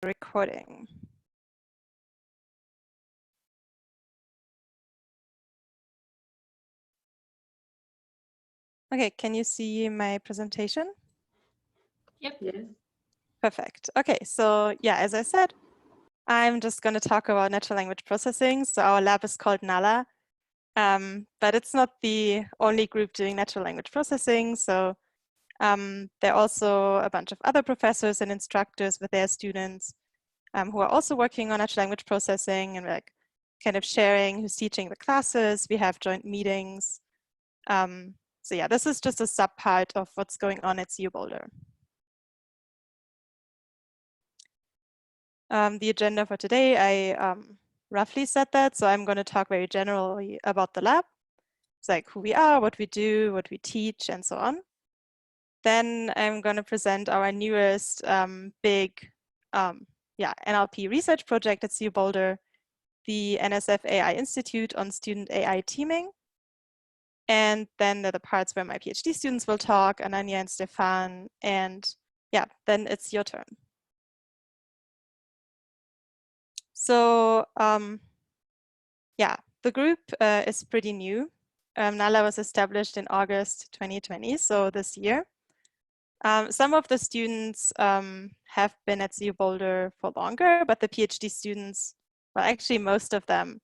recording. Okay, can you see my presentation? Yep. Yes. Perfect. Okay, so yeah, as I said, I'm just going to talk about natural language processing. So our lab is called NALA, but it's not the only group doing natural language processing. So there are also a bunch of other professors and instructors with their students who are also working on natural language processing and like kind of sharing who's teaching the classes. We have joint meetings. So yeah, this is just a sub part of what's going on at CU Boulder. The agenda for today, I roughly said that. So I'm going to talk very generally about the lab. It's like who we are, what we do, what we teach, and so on. Then I'm going to present our newest big NLP research project at CU Boulder, the NSF AI Institute on Student AI Teaming. And then there are the parts where my PhD students will talk, Ananya and Stefan, and yeah, then it's your turn. So yeah, the group is pretty new. NALA was established in August 2020, so this year. Some of the students have been at CU Boulder for longer, but the PhD students, well, actually most of them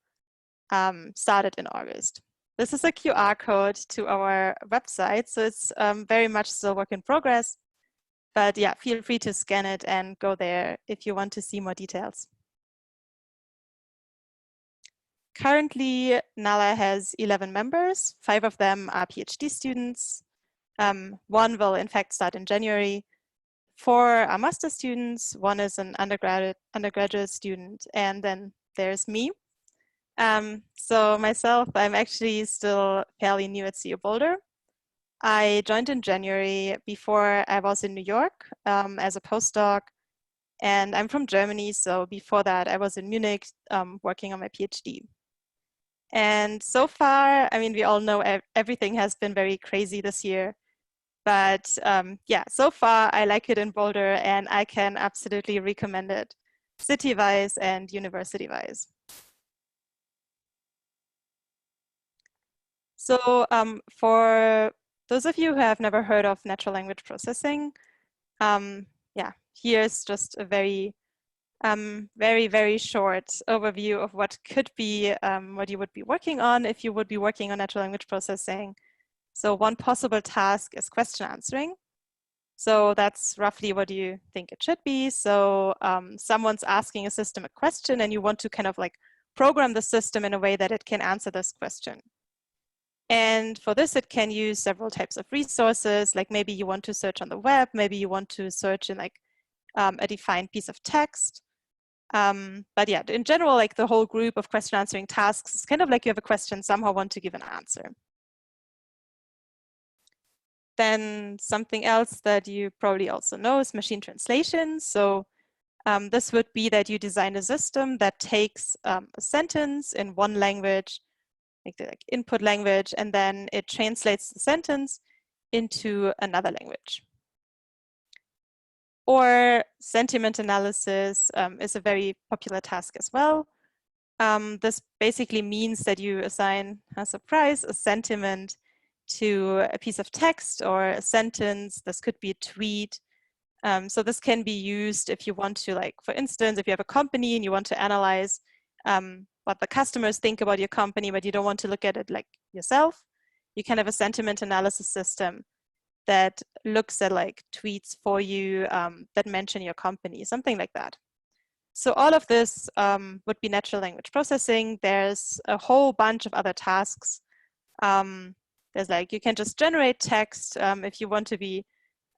started in August. This is a QR code to our website, so it's very much still work in progress. But yeah, feel free to scan it and go there if you want to see more details. Currently, NALA has 11 members. 5 of them are PhD students. 1 will in fact start in January. 4 are master students. 1 is an undergraduate student, and then there's me. So myself, I'm actually still fairly new at CU Boulder. I joined in January. Before I was in New York as a postdoc, and I'm from Germany. So before that, I was in Munich working on my PhD. And so far, I mean, we all know everything has been very crazy this year. But yeah, so far I like it in Boulder and I can absolutely recommend it city-wise and university-wise. So for those of you who have never heard of natural language processing, yeah, here's just a very, very short overview of what could be what you would be working on if you would be working on natural language processing. So one possible task is question answering. So that's roughly what you think it should be. So someone's asking a system a question and you want to kind of like program the system in a way that it can answer this question. And for this, it can use several types of resources, like maybe you want to search on the web, maybe you want to search in like a defined piece of text. But yeah, in general, like the whole group of question answering tasks is kind of like you have a question, somehow want to give an answer. Then something else that you probably also know is machine translation. So this would be that you design a system that takes a sentence in one language, like the input language, and then it translates the sentence into another language. Or sentiment analysis is a very popular task as well. This basically means that you assign a surprise, a sentiment to a piece of text or a sentence. This could be a tweet. So this can be used if you want to, like, for instance, if you have a company and you want to analyze what the customers think about your company, but you don't want to look at it like yourself, you can have a sentiment analysis system that looks at like tweets for you that mention your company, something like that. So all of this would be natural language processing. There's a whole bunch of other tasks. There's like, you can just generate text if you want to be,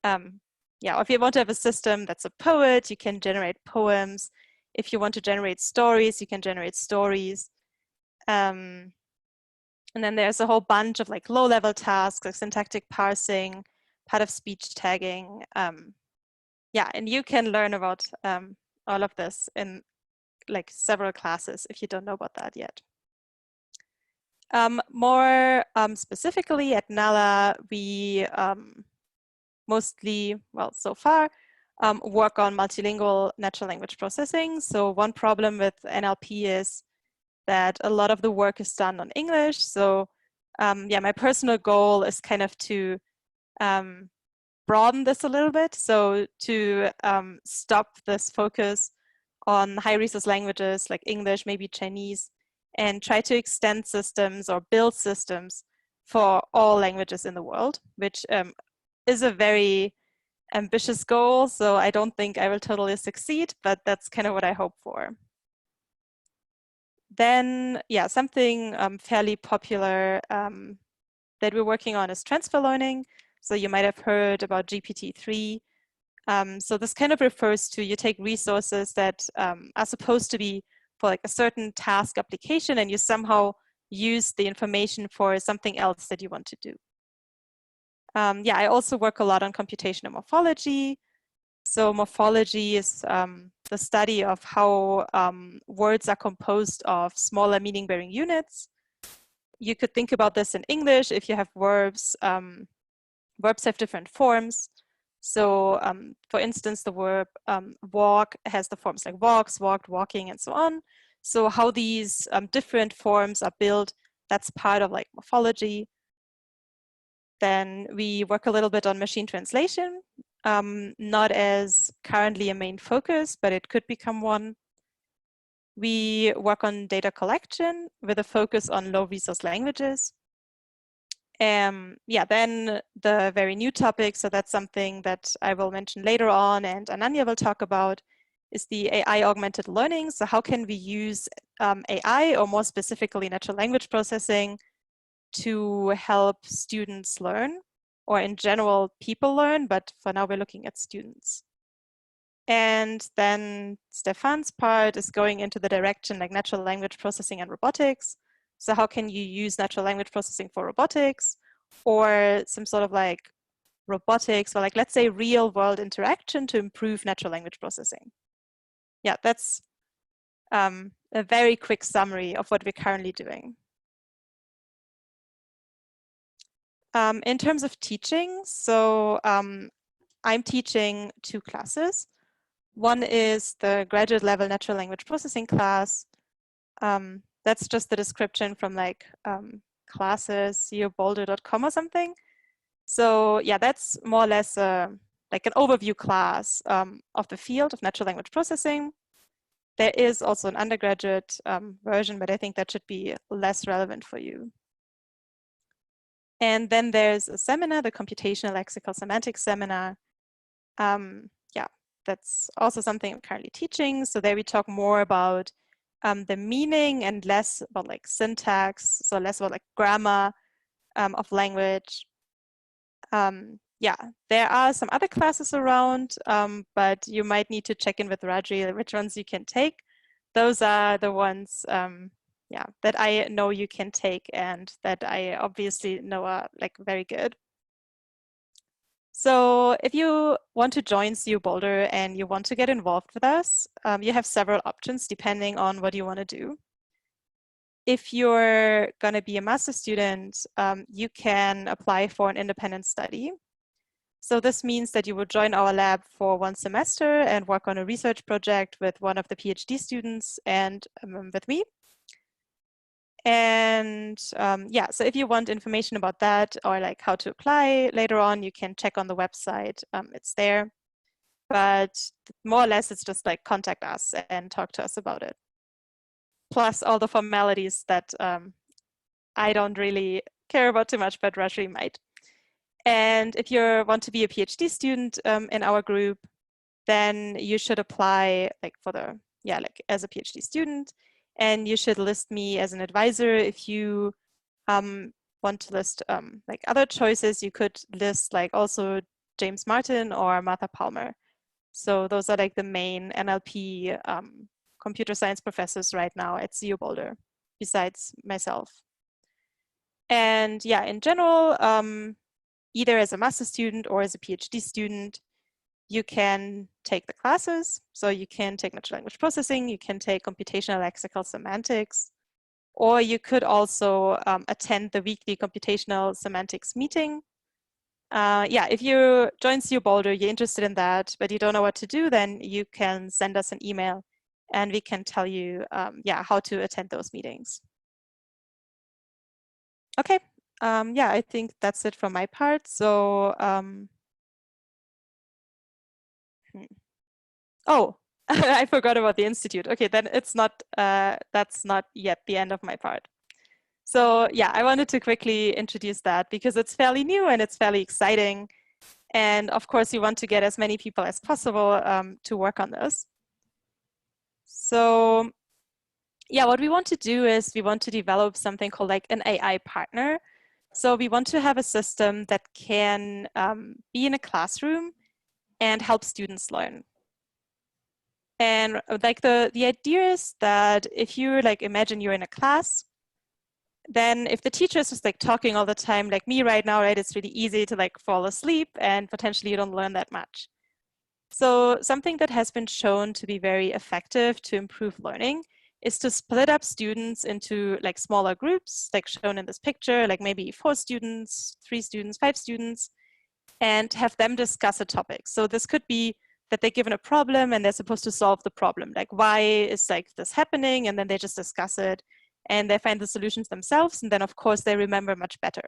yeah, if you want to have a system that's a poet, you can generate poems. If you want to generate stories, you can generate stories. And then there's a whole bunch of like low-level tasks, like syntactic parsing, part of speech tagging. Yeah, and you can learn about all of this in like several classes if you don't know about that yet. More specifically at NALA, we mostly, well, so far, work on multilingual natural language processing. So one problem with NLP is that a lot of the work is done on English. So yeah, my personal goal is kind of to broaden this a little bit. So to stop this focus on high resource languages like English, maybe Chinese, and try to extend systems or build systems for all languages in the world, which is a very ambitious goal. So I don't think I will totally succeed, but that's kind of what I hope for. Then, yeah, something fairly popular that we're working on is transfer learning. So you might have heard about GPT-3. So this kind of refers to you take resources that are supposed to be for like a certain task application, and you somehow use the information for something else that you want to do. Yeah, I also work a lot on computational morphology. So morphology is the study of how words are composed of smaller meaning-bearing units. You could think about this in English. If you have verbs, verbs have different forms. So for instance, the verb walk has the forms like walks, walked, walking, and so on. So how these different forms are built, that's part of like morphology. Then we work a little bit on machine translation, not as currently a main focus, but it could become one. We work on data collection with a focus on low resource languages. Yeah, then the very new topic, so that's something that I will mention later on and Ananya will talk about, is the AI augmented learning. So how can we use AI, or more specifically natural language processing, to help students learn, or in general people learn, but for now we're looking at students. And then Stefan's part is going into the direction like natural language processing and robotics. So how can you use natural language processing for robotics, or some sort of like robotics, or like, let's say, real world interaction to improve natural language processing. Yeah, that's a very quick summary of what we're currently doing. In terms of teaching, so I'm teaching 2 classes. One is the graduate level natural language processing class. That's just the description from like classes.boulder.com or something. So yeah, that's more or less like an overview class of the field of natural language processing. There is also an undergraduate version, but I think that should be less relevant for you. And then there's a seminar, the Computational Lexical Semantics seminar. Yeah, that's also something I'm currently teaching. So there we talk more about the meaning and less about like syntax, so less about like grammar of language. Yeah, there are some other classes around, but you might need to check in with Raji which ones you can take. Those are the ones yeah, that I know you can take and that I obviously know are like very good. So if you want to join CU Boulder and you want to get involved with us, you have several options depending on what you want to do. If you're going to be a master's student, you can apply for an independent study. So this means that you will join our lab for 1 semester and work on a research project with one of the PhD students and with me. And yeah, so if you want information about that or like how to apply later on, you can check on the website, it's there. But more or less, it's just like contact us and talk to us about it. Plus all the formalities that I don't really care about too much, but Rashri might. And if you want to be a PhD student in our group, then you should apply like for the, yeah, like as a PhD student, and you should list me as an advisor. If you want to list like other choices, you could list like also James Martin or Martha Palmer. So those are like the main NLP computer science professors right now at CU Boulder, besides myself. And yeah, in general, either as a master's student or as a PhD student, you can take the classes. So you can take natural language processing, you can take computational lexical semantics, or you could also attend the weekly computational semantics meeting. yeah, if you join CU Boulder, you're interested in that, but you don't know what to do, then you can send us an email and we can tell you, yeah, how to attend those meetings. Okay, yeah, I think that's it from my part. So, oh, I forgot about the institute. Okay, then it's not, that's not yet the end of my part. So yeah, I wanted to quickly introduce that because it's fairly new and it's fairly exciting. And of course, you want to get as many people as possible to work on this. So yeah, what we want to do is we want to develop something called like an AI partner. So we want to have a system that can be in a classroom and help students learn. And like the idea is that if you like imagine you're in a class, then if the teacher is just like talking all the time, like me right now, right, it's really easy to like fall asleep and potentially you don't learn that much. So something that has been shown to be very effective to improve learning is to split up students into like smaller groups, like shown in this picture, like maybe 4 students, 3 students, 5 students, and have them discuss a topic. So this could be that they're given a problem and they're supposed to solve the problem. Like, why is like this happening? And then they just discuss it and they find the solutions themselves. And then of course they remember much better.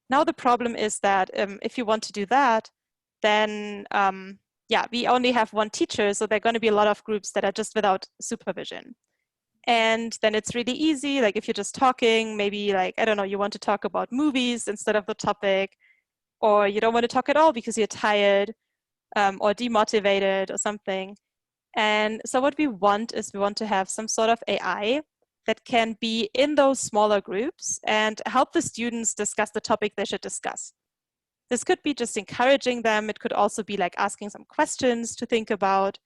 Now the problem is that if you want to do that, then yeah, we only have 1 teacher. So there are going to be a lot of groups that are just without supervision. And then it's really easy. Like if you're just talking, maybe like, I don't know, you want to talk about movies instead of the topic, or you don't want to talk at all because you're tired or demotivated or something. And so what we want is we want to have some sort of AI that can be in those smaller groups and help the students discuss the topic they should discuss. This could be just encouraging them. It could also be like asking some questions to think about.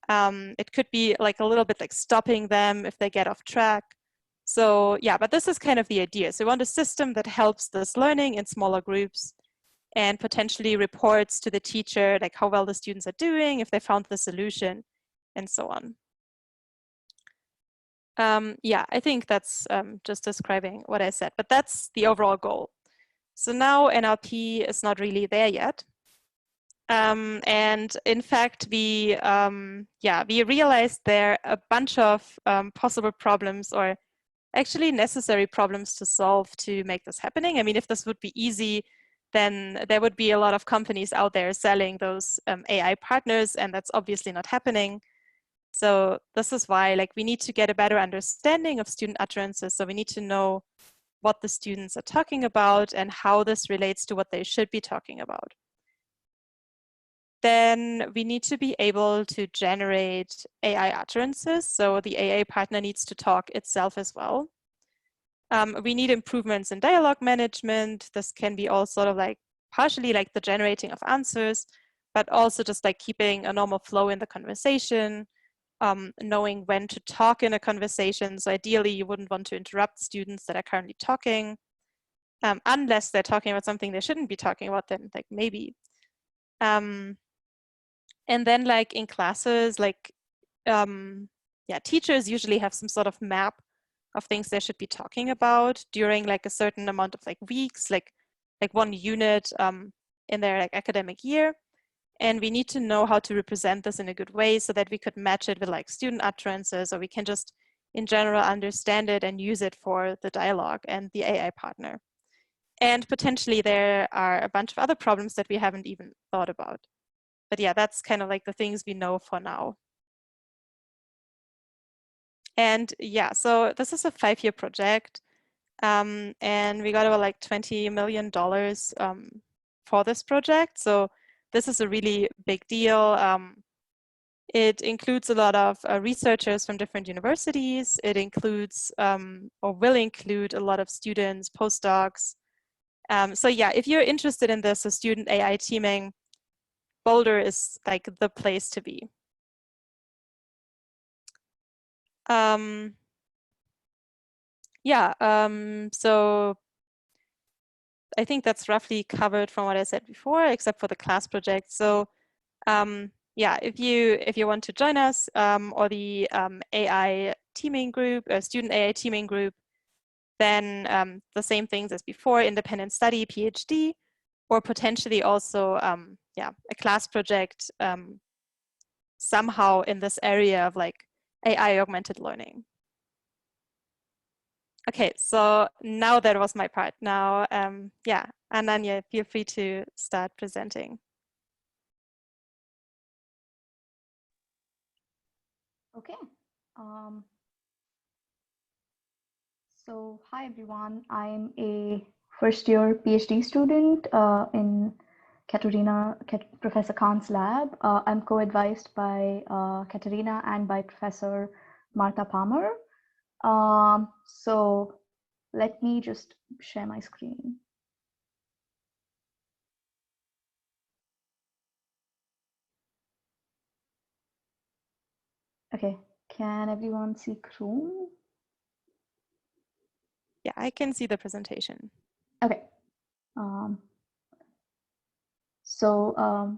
It could be like a little bit like stopping them if they get off track. So yeah, but this is kind of the idea. So we want a system that helps this learning in smaller groups and potentially reports to the teacher like how well the students are doing, if they found the solution, and so on. Yeah, I think that's just describing what I said, but that's the overall goal. So now NLP is not really there yet. And in fact, we realized there are a bunch of possible problems, or actually necessary problems to solve to make this happening. I mean, if this would be easy, then there would be a lot of companies out there selling those AI partners, and that's obviously not happening. So this is why like we need to get a better understanding of student utterances. So we need to know what the students are talking about and how this relates to what they should be talking about. Then we need to be able to generate AI utterances. So the AI partner needs to talk itself as well. We need improvements in dialogue management. This can be all sort of like partially like the generating of answers, but also just like keeping a normal flow in the conversation, knowing when to talk in a conversation. So ideally you wouldn't want to interrupt students that are currently talking, unless they're talking about something they shouldn't be talking about, then like maybe. And then like in classes, like, yeah, teachers usually have some sort of map of things they should be talking about during like a certain amount of like weeks, like 1 unit in their like academic year. And we need to know how to represent this in a good way so that we could match it with like student utterances, or we can just in general understand it and use it for the dialogue and the AI partner. And potentially there are a bunch of other problems that we haven't even thought about. But yeah, that's kind of like the things we know for now. And yeah, so this is a 5-year project. And we got about like $20 million for this project. So this is a really big deal. It includes a lot of researchers from different universities. It includes, or will include, a lot of students, postdocs. So yeah, if you're interested in this, so student AI teaming, Boulder is like the place to be. Yeah, so I think that's roughly covered from what I said before, except for the class project. So yeah, if you want to join us or the AI teaming group, student AI teaming group, then the same things as before: independent study, PhD, or potentially also, yeah, a class project somehow in this area of like AI augmented learning. Okay, so now that was my part. Now, yeah, Ananya, feel free to start presenting. Okay. So hi everyone. I'm a first-year PhD student in Professor Khan's lab. I'm co-advised by Katerina and by Professor Martha Palmer. So let me just share my screen. Okay, can everyone see Chrome? Yeah, I can see the presentation. Okay. Do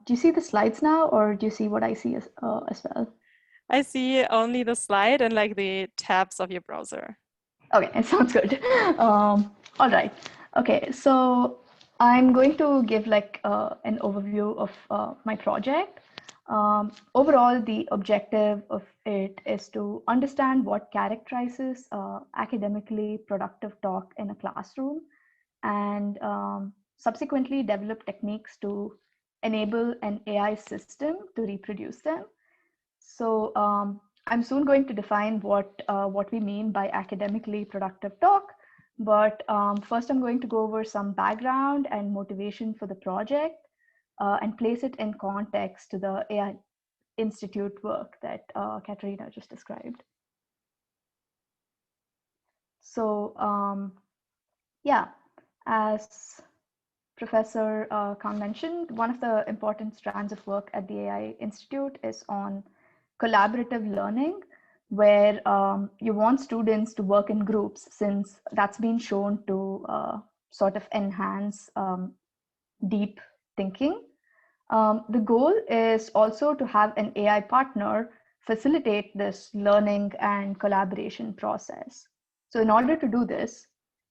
you see the slides now, or do you see what I see as well? I see only the slide and like the tabs of your browser. Okay, it sounds good. All right. Okay, so I'm going to give like an overview of my project. Overall, the objective of it is to understand what characterizes academically productive talk in a classroom, and subsequently develop techniques to enable an AI system to reproduce them. So I'm soon going to define what we mean by academically productive talk. But first, I'm going to go over some background and motivation for the project and place it in context to the AI Institute work that Katerina just described. So yeah, as Professor Khan mentioned, one of the important strands of work at the AI Institute is on collaborative learning, where you want students to work in groups, since that's been shown to sort of enhance deep thinking. The goal is also to have an AI partner facilitate this learning and collaboration process. So in order to do this,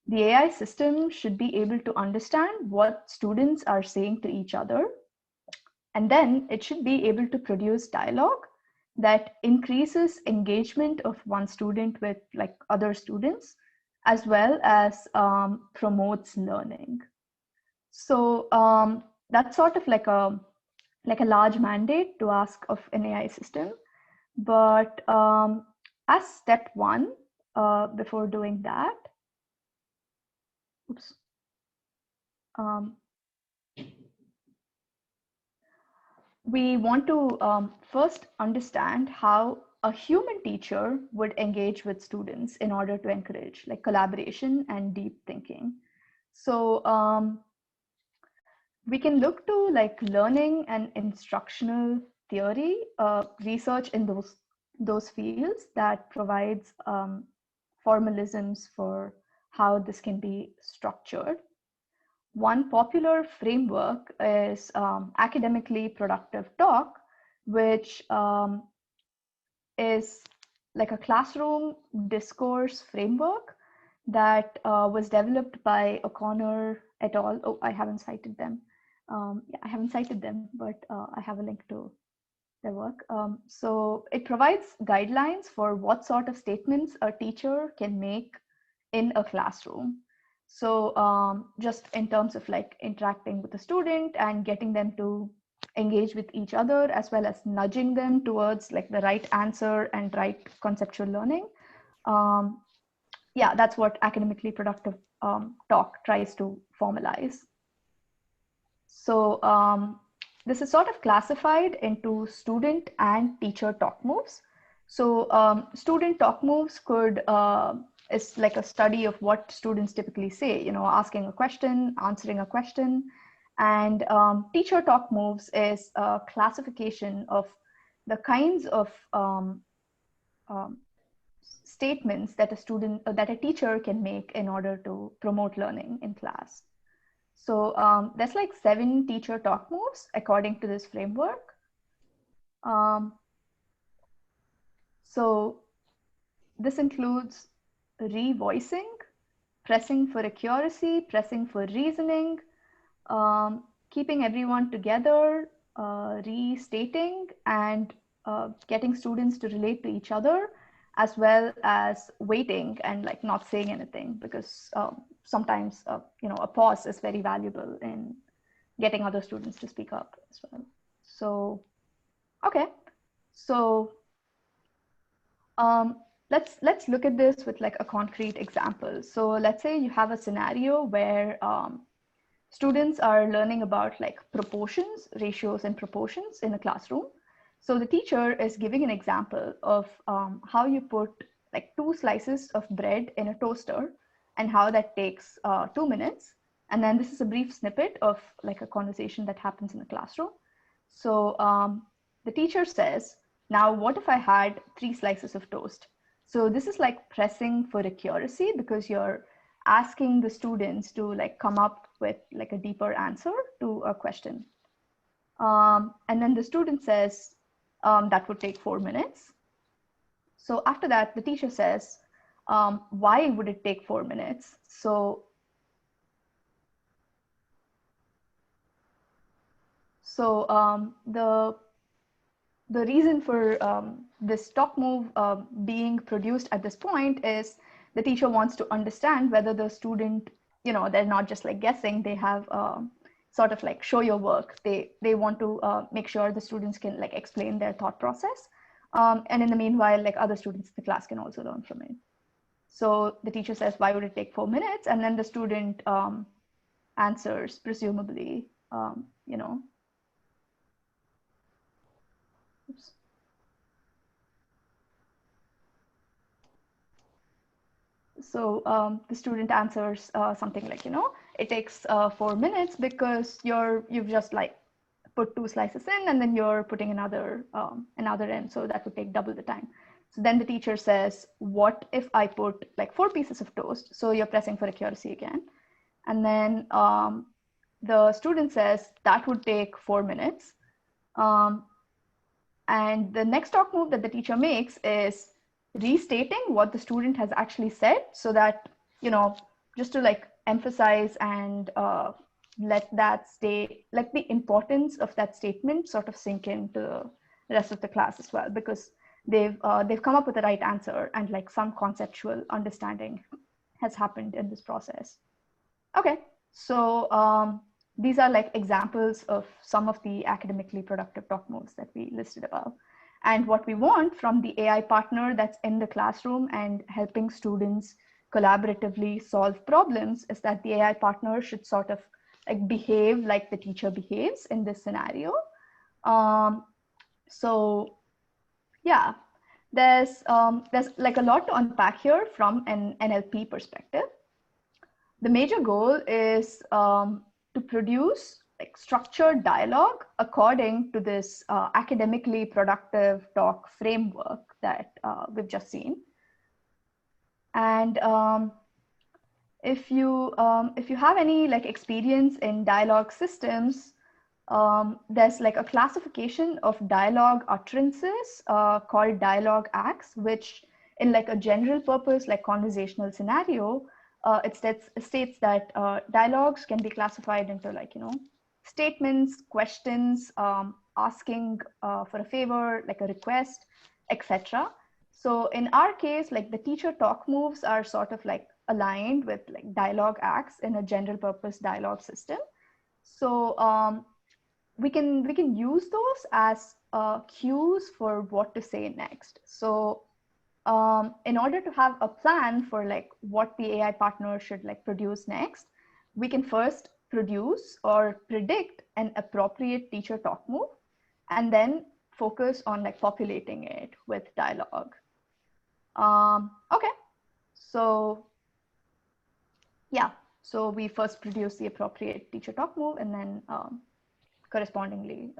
the AI system should be able to understand what students are saying to each other, and then it should be able to produce dialogue that increases engagement of one student with like other students, as well as promotes learning. So that's sort of like a large mandate to ask of an AI system. But as step one, before doing that, oops. We want to first understand how a human teacher would engage with students in order to encourage like collaboration and deep thinking. So we can look to like learning and instructional theory, research in those fields that provides formalisms for how this can be structured. One popular framework is academically productive talk, which is like a classroom discourse framework that was developed by O'Connor et al. Oh, I haven't cited them. Yeah, I haven't cited them, but I have a link to their work. So it provides guidelines for what sort of statements a teacher can make in a classroom. So just in terms of like interacting with the student and getting them to engage with each other, as well as nudging them towards like the right answer and right conceptual learning. Yeah, that's what academically productive talk tries to formalize. So this is sort of classified into student and teacher talk moves. So student talk moves could is like a study of what students typically say, you know, asking a question, answering a question. And teacher talk moves is a classification of the kinds of statements that a teacher can make in order to promote learning in class. So there's like 7 teacher talk moves according to this framework. So this includes revoicing, pressing for accuracy, pressing for reasoning, keeping everyone together, restating, and getting students to relate to each other, as well as waiting and like not saying anything, because sometimes a pause is very valuable in getting other students to speak up as well. So, okay, so let's look at this with like a concrete example. So let's say you have a scenario where students are learning about like proportions, ratios, and proportions in a classroom. So the teacher is giving an example of how you put like 2 slices of bread in a toaster and how that takes 2 minutes. And then this is a brief snippet of like a conversation that happens in the classroom. So the teacher says, now what if I had 3 slices of toast? So this is like pressing for accuracy, because you're asking the students to like come up with like a deeper answer to a question. And then the student says, that would take 4 minutes. So after that, the teacher says, why would it take 4 minutes? So the reason for this talk move being produced at this point is the teacher wants to understand whether the student, they're not just like guessing, they have sort of like show your work. They want to make sure the students can like explain their thought process. And in the meanwhile, like other students in the class can also learn from it. So the teacher says, why would it take 4 minutes? And then the student answers, presumably, oops. So the student answers something like, it takes 4 minutes because you've just like put 2 slices in and then you're putting another in. So that would take double the time. So then the teacher says, what if I put like 4 pieces of toast? So you're pressing for accuracy again. And then the student says that would take 4 minutes. And the next talk move that the teacher makes is restating what the student has actually said, so that, just to like emphasize and let the importance of that statement sort of sink into the rest of the class as well, because they've come up with the right answer and like some conceptual understanding has happened in this process. Okay, so these are like examples of some of the academically productive talk moves that we listed above. And what we want from the AI partner that's in the classroom and helping students collaboratively solve problems is that the AI partner should sort of like behave like the teacher behaves in this scenario. So yeah, there's like a lot to unpack here from an NLP perspective. The major goal is to produce like structured dialogue according to this academically productive talk framework that we've just seen. And if you have any like experience in dialogue systems, there's like a classification of dialogue utterances called dialogue acts, which in like a general purpose like conversational scenario, it states that dialogues can be classified into like, statements, questions, asking for a favor, like a request, etc. So in our case, like the teacher talk moves are sort of like aligned with like dialogue acts in a general purpose dialogue system. So we can use those as cues for what to say next. So in order to have a plan for like what the AI partner should like produce next, we can first produce or predict an appropriate teacher talk move, and then focus on like populating it with dialogue. Okay, so yeah, so we first produce the appropriate teacher talk move and then correspondingly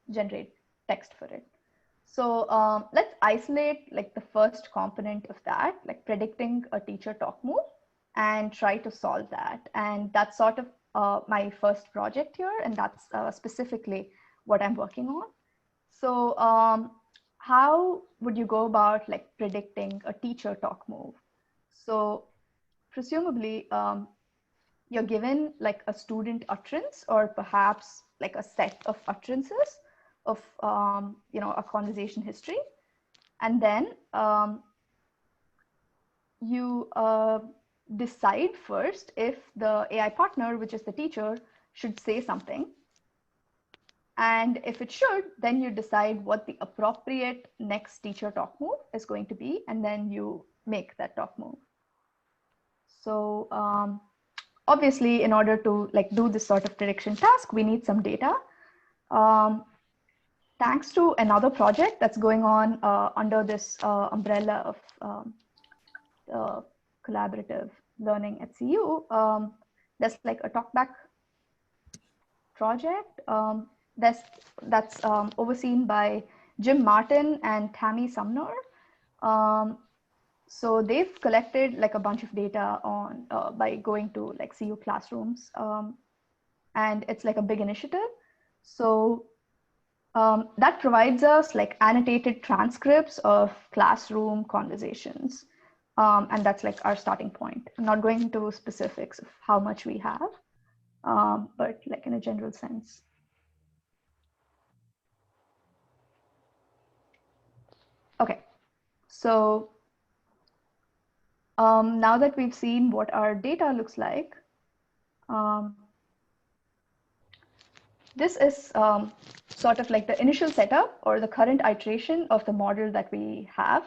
generate text for it. So let's isolate like the first component of that, like predicting a teacher talk move, and try to solve that. And that's sort of my first project here, and that's specifically what I'm working on. So how would you go about like predicting a teacher talk move? So presumably you're given like a student utterance or perhaps like a set of utterances of a conversation history, and then you decide first if the AI partner, which is the teacher, should say something. And if it should, then you decide what the appropriate next teacher talk move is going to be, and then you make that talk move. So obviously, in order to do this sort of prediction task, we need some data. Thanks to another project that's going on under this umbrella of collaborative learning at CU, there's like a talkback project that's overseen by Jim Martin and Tammy Sumner. So they've collected like a bunch of data on by going to like CU classrooms, and it's like a big initiative. So that provides us like annotated transcripts of classroom conversations. And that's like our starting point. I'm not going into specifics of how much we have, but like in a general sense. Okay, so now that we've seen what our data looks like, this is sort of like the initial setup or the current iteration of the model that we have.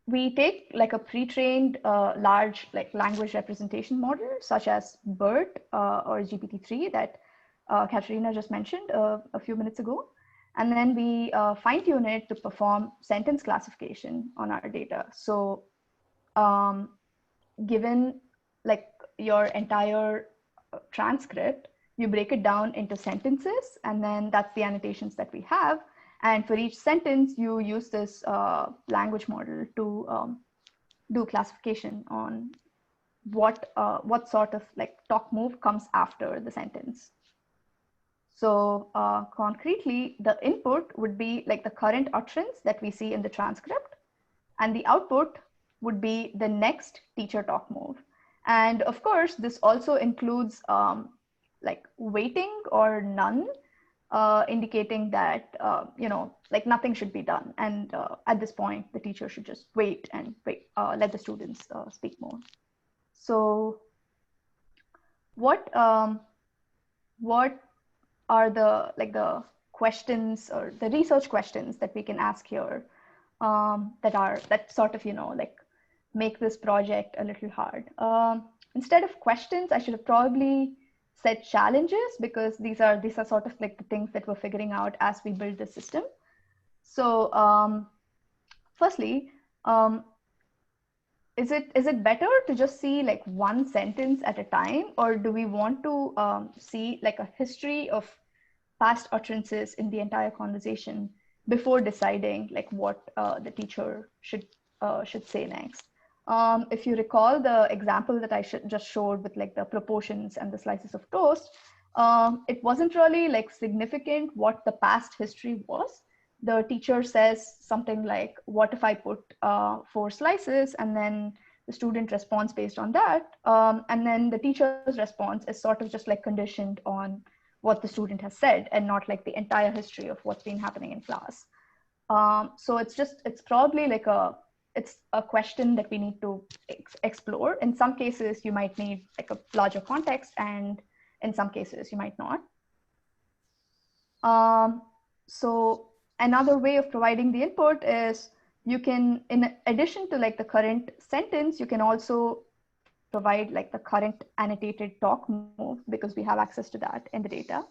We take like a pre-trained large like language representation model, such as BERT or GPT-3 that Katerina just mentioned a few minutes ago. And then we fine-tune it to perform sentence classification on our data. So given like your entire transcript, you break it down into sentences, and then that's the annotations that we have. And for each sentence, you use this language model to do classification on what sort of like talk move comes after the sentence. So concretely, the input would be like the current utterance that we see in the transcript, and the output would be the next teacher talk move. And of course, this also includes like weighting or none, indicating that like nothing should be done, and at this point the teacher should just wait and let the students speak more. So what are the questions or the research questions that we can ask here that sort of like make this project a little hard? Instead of questions, I should have probably said challenges, because these are sort of like the things that we're figuring out as we build the system. So firstly, is it better to just see like one sentence at a time, or do we want to see like a history of past utterances in the entire conversation before deciding like what the teacher should say next? If you recall the example that I just showed with like the proportions and the slices of toast, it wasn't really like significant what the past history was. The teacher says something like, what if I put 4 slices? And then the student responds based on that. And then the teacher's response is sort of just like conditioned on what the student has said, and not like the entire history of what's been happening in class. So it's probably like it's a question that we need to explore. In some cases, you might need like a larger context, and in some cases you might not. So another way of providing the input is you can, in addition to like the current sentence, you can also provide like the current annotated talk move, because we have access to that in the data.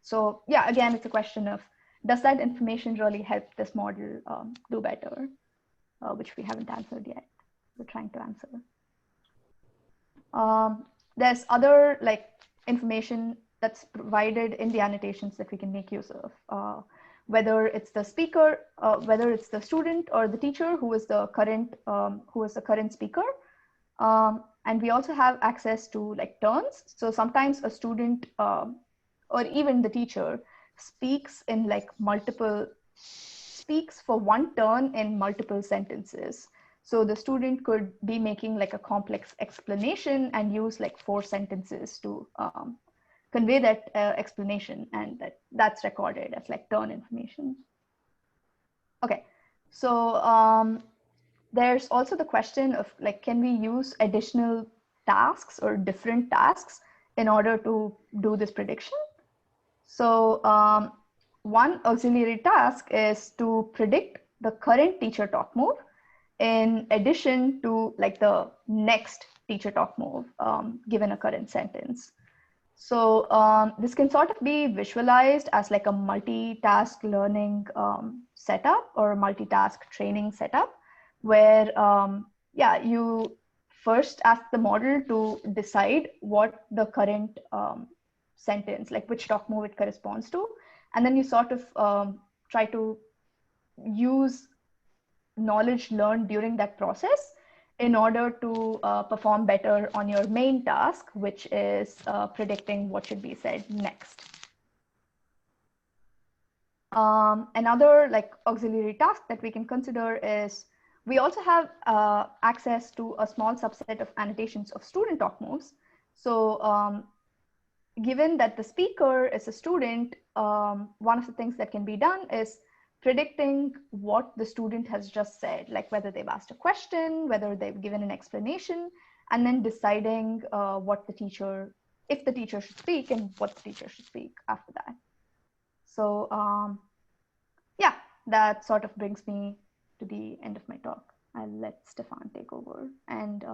So yeah, again, it's a question of, does that information really help this model do better? Which we haven't answered yet. We're trying to answer. There's other like information that's provided in the annotations that we can make use of, whether it's the speaker, whether it's the student or the teacher who is the current speaker. And we also have access to like turns. So sometimes a student or even the teacher speaks in like speaks for one turn in multiple sentences. So the student could be making like a complex explanation and use like 4 sentences to convey that explanation, and that's recorded as like turn information. Okay, so there's also the question of like, can we use additional tasks or different tasks in order to do this prediction? So one auxiliary task is to predict the current teacher talk move in addition to like the next teacher talk move given a current sentence. So this can sort of be visualized as like a multitask learning setup or multitask training setup, where yeah, you first ask the model to decide what the current sentence, like which talk move it corresponds to, and then you sort of try to use knowledge learned during that process in order to perform better on your main task, which is predicting what should be said next. Another like auxiliary task that we can consider is we also have access to a small subset of annotations of student talk moves. So given that the speaker is a student, one of the things that can be done is predicting what the student has just said, like whether they've asked a question, whether they've given an explanation, and then deciding what the teacher, if the teacher should speak and what the teacher should speak after that. So yeah, that sort of brings me to the end of my talk. I'll let Stefan take over. And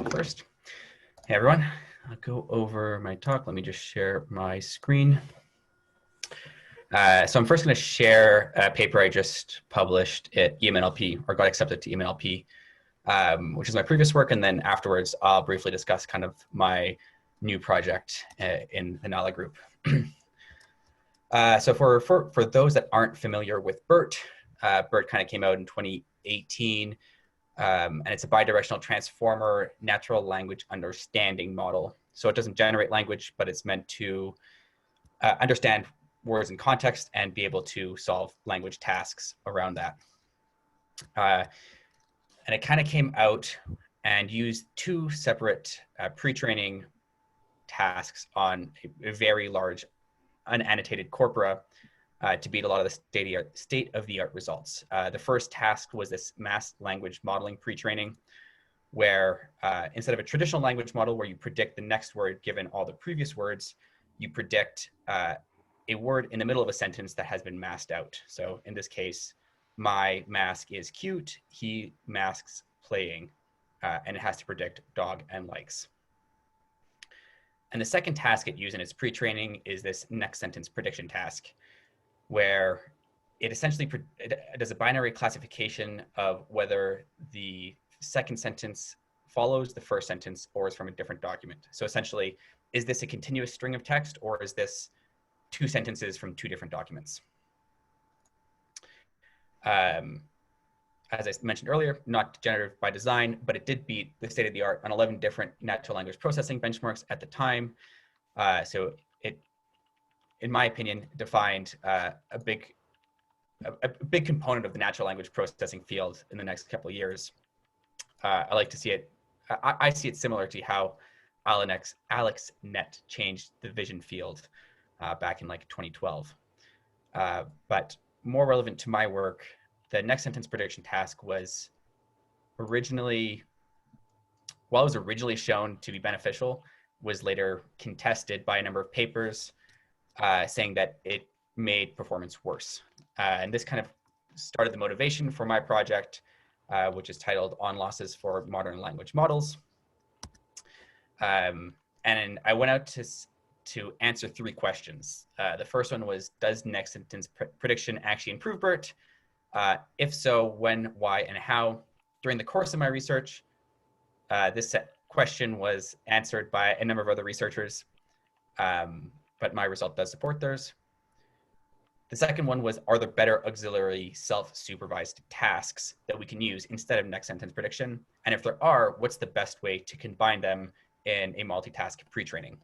first. Hey everyone, I'll go over my talk. Let me just share my screen. So I'm first going to share a paper I just published at EMNLP, or got accepted to EMNLP, which is my previous work, and then afterwards I'll briefly discuss kind of my new project in the NALA group. So for those that aren't familiar with BERT, BERT kind of came out in 2018. And it's a bidirectional transformer natural language understanding model. So it doesn't generate language, but it's meant to understand words in context and be able to solve language tasks around that. And it kind of came out and used 2 separate pre-training tasks on a very large unannotated corpora to beat a lot of the state-of-the-art results. The first task was this mass language modeling pre-training, where instead of a traditional language model where you predict the next word given all the previous words, you predict a word in the middle of a sentence that has been masked out. So in this case, my mask is cute, he masks playing, and it has to predict dog and likes. And the second task it used in its pre-training is this next sentence prediction task, where it essentially does a binary classification of whether the second sentence follows the first sentence or is from a different document. So essentially, is this a continuous string of text, or is this 2 sentences from 2 different documents? As I mentioned earlier, not generative by design, but it did beat the state of the art on 11 different natural language processing benchmarks at the time. So it, in my opinion, defined a big component of the natural language processing field in the next couple of years. I like to see it, I see it similar to how AlexNet changed the vision field back in like 2012. But more relevant to my work, the next sentence prediction task was originally, while it was originally shown to be beneficial, was later contested by a number of papers saying that it made performance worse. And this kind of started the motivation for my project, which is titled On Losses for Modern Language Models. And I went out to answer 3 questions. The first one was, does next sentence prediction actually improve BERT? If so, when, why, and how? During the course of my research, this question was answered by a number of other researchers, but my result does support theirs. The second one was, are there better auxiliary self-supervised tasks that we can use instead of next sentence prediction? And if there are, what's the best way to combine them in a multitask pre-training.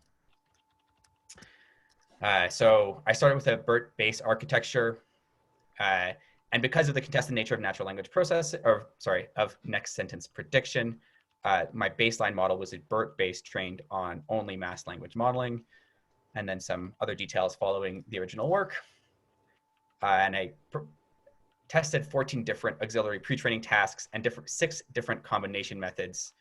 So I started with a BERT-based architecture, and because of the contested nature of natural language of next sentence prediction, my baseline model was a BERT-based trained on only mass language modeling, and then some other details following the original work. And I tested 14 different auxiliary pre-training tasks and 6 different combination methods,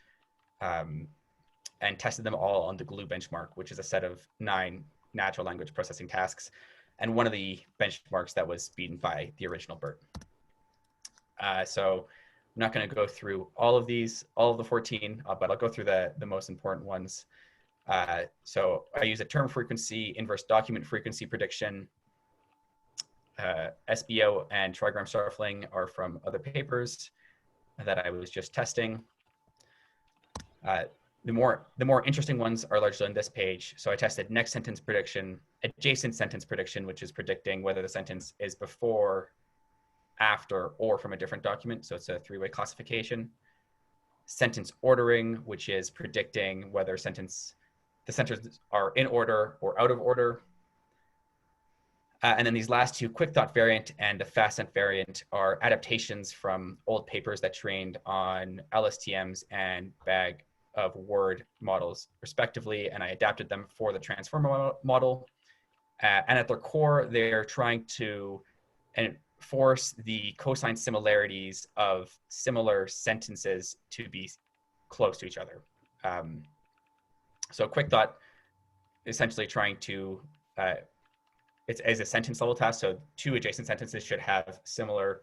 and tested them all on the GLUE benchmark, which is a set of 9 natural language processing tasks, and one of the benchmarks that was beaten by the original BERT. So I'm not going to go through all of the 14, but I'll go through the most important ones. So I use a term frequency, inverse document frequency prediction. SBO and trigram shuffling are from other papers that I was just testing. The more interesting ones are largely on this page. So I tested next sentence prediction, adjacent sentence prediction, which is predicting whether the sentence is before, after, or from a different document. So it's a 3-way classification. Sentence ordering, which is predicting whether the sentences are in order or out of order. And then these last 2, quick thought variant and the fast sent variant, are adaptations from old papers that trained on LSTMs and bag of word models respectively, and I adapted them for the transformer model. And at their core, they're trying to enforce the cosine similarities of similar sentences to be close to each other. So quick thought, essentially trying to, it's as a sentence level task, so 2 adjacent sentences should have similar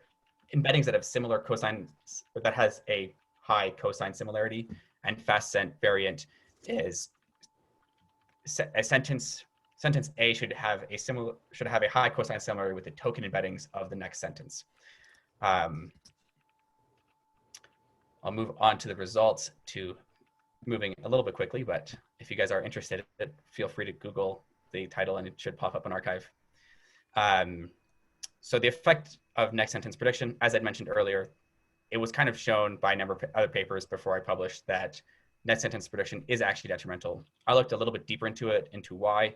embeddings that have similar cosines, or that has a high cosine similarity. And fast sent variant is a sentence A should have a high cosine similarity with the token embeddings of the next sentence. I'll move on to the results, to moving a little bit quickly, but if you guys are interested, feel free to Google the title and it should pop up in archive. So the effect of next sentence prediction, as I'd mentioned earlier, it was kind of shown by a number of other papers before I published that next sentence prediction is actually detrimental. I looked a little bit deeper into why,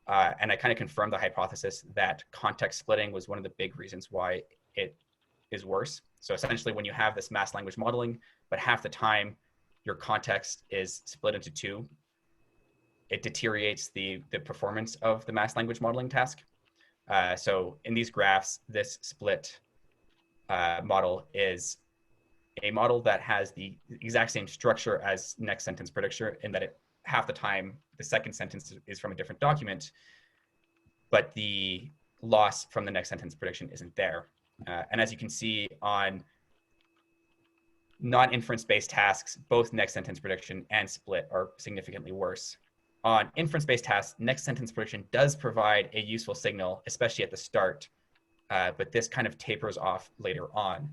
and I kind of confirmed the hypothesis that context splitting was one of the big reasons why it is worse. So essentially, when you have this mass language modeling, but half the time your context is split into 2, it deteriorates the performance of the mass language modeling task. So in these graphs, this split model is a model that has the exact same structure as next sentence prediction, in that half the time the second sentence is from a different document, but the loss from the next sentence prediction isn't there. And as you can see on non-inference-based tasks, both next sentence prediction and split are significantly worse. On inference-based tasks, next sentence prediction does provide a useful signal, especially at the start, but this kind of tapers off later on.